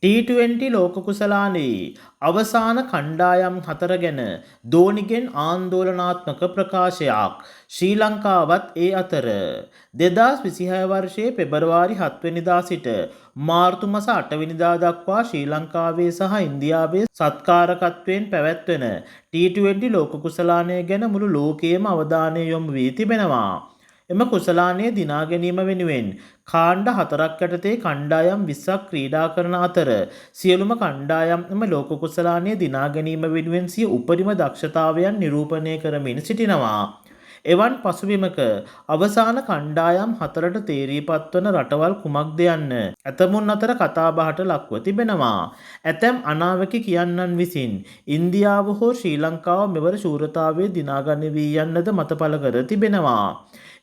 T20 ලෝක කුසලානයේ අවසාන කණ්ඩායම් හතර ගැන ධෝනිගෙන් ආන්දෝලනාත්මක ප්‍රකාශයක්. ශ්‍රී ලංකාවත් ඒ අතර 2026 වර්ෂයේ පෙබරවාරි 7 වෙනිදා සිට මාර්තු මාස 8 වෙනිදා දක්වා ශ්‍රී ලංකාවේ සහ ඉන්දියාවේ සත්කාරකත්වයෙන් පැවැත්වෙන T20 ලෝක කුසලානය ගැන මුළු ලෝකයේම අවධානය යොමු වී තිබෙනවා. එම කුසලානය දිනා ගැනීම වෙනුවෙන් කාණ්ඩ හතරක් යටතේ කණ්ඩායම් 20ක් ක්‍රීඩා කරන අතර සියලුම කණ්ඩායම් එම ලෝක කුසලානය දිනා ගැනීම වෙනුවෙන් සිය උපරිම දක්ෂතාවයන් නිරූපණය කරමින් සිටිනවා. එවන් පසුබිමක අවසාන කණ්ඩායම් හතරට තේරීපත් වන රටවල් කුමක්ද යන්න ඇතමුන් අතර කතාබහට ලක්ව තිබෙනවා. ඇතැම් අනාවැකි කියන්නන් විසින් ඉන්දියාව හෝ ශ්‍රී ලංකාව මෙවර ශූරතාවයේ දිනාගනී යන්නද මත පළ කර තිබෙනවා.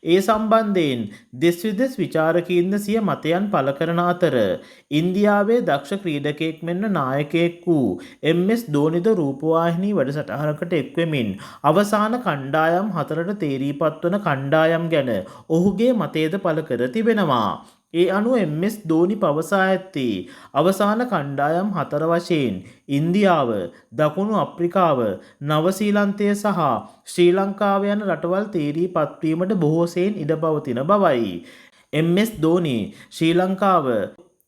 ඒ සම්බන්ධයෙන් දෙස් විදෙස් විචාරකීන්ද සිය මතයන් පළ කරන අතර ඉන්දියාවේ දක්ෂ ක්‍රීඩකයෙක් මෙන්ම නායකයෙක් වූ එම්.එස්. ධෝනිද රූපවාහිනී වැඩසටහනකට එක්වෙමින් අවසාන කණ්ඩායම් හතරට තේරීපත් වන කණ්ඩායම් ගැන ඔහුගේ මතයද පළ කර තිබෙනවා. ඒ අනුව එම්.එස්. ධෝනි පවසා ඇත්තේ අවසාන කණ්ඩායම් හතර වශයෙන් ඉන්දියාව, දකුණු අප්‍රිකාව, නවසීලන්තය සහ ශ්‍රී ලංකාව යන රටවල් තේරී පත්වීමට බොහෝ සෙයින් ඉඩ පවතින බවයි. එම්.එස්. ධෝනි ශ්‍රී ලංකාව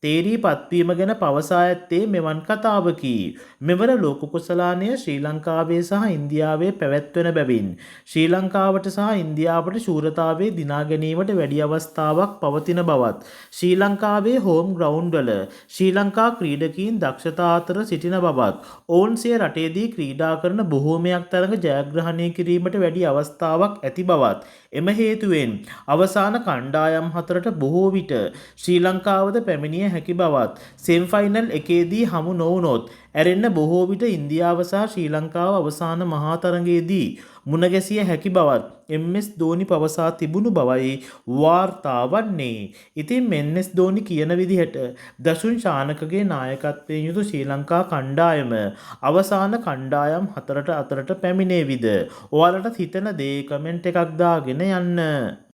තේරී පත්වීම ගැන පවසා ඇත්තේ මෙවන් කතාවකි. මෙවර ලෝක කුසලානය ශ්‍රී ලංකාවේ සහ ඉන්දියාවේ පැවැත්වෙන බැවින් ශ්‍රී ලංකාවට සහ ඉන්දියාවට ශූරතාවයේ දිනා ගැනීමට වැඩි අවස්ථාවක් පවතින බවත් ශ්‍රී ලංකාවේ හෝම් ග්‍රවුන්ඩ් වල ශ්‍රී ලංකා ක්‍රීඩකීන් දක්ෂතා අතර සිටින බවත් ඔවුන් සිය රටේදී ක්‍රීඩා කරන බොහෝමයක් තරඟ ජයග්‍රහණය කිරීමට වැඩි අවස්ථාවක් ඇති බවත් එම හේතුවෙන් අවසාන කණ්ඩායම් හතරට බොහෝ විට ශ්‍රී ලංකාවද පැමිණිය හැකි බවත් සෙමිෆයිනල් එකේදී හමු නොවුනොත් ඇරෙන්න බොහෝ විට ඉන්දියාව සහ ශ්‍රී ලංකාව අවසාන මහා තරඟයේදී මුණගැසිය හැකි බවත් එම්.එස්. ධෝනි පවසා තිබුණු බවයි වාර්තා වන්නේ. ඉතින් එම්.එස්. ධෝනි කියන විදිහට දසුන් ශානකගේ නායකත්වයෙන් යුතු ශ්‍රී ලංකා කණ්ඩායම අවසාන කණ්ඩායම් හතරට අතරට පැමිණේවිද? ඔයාලට හිතෙන දේ කමෙන්ට් එකක් දාගෙන යන්න.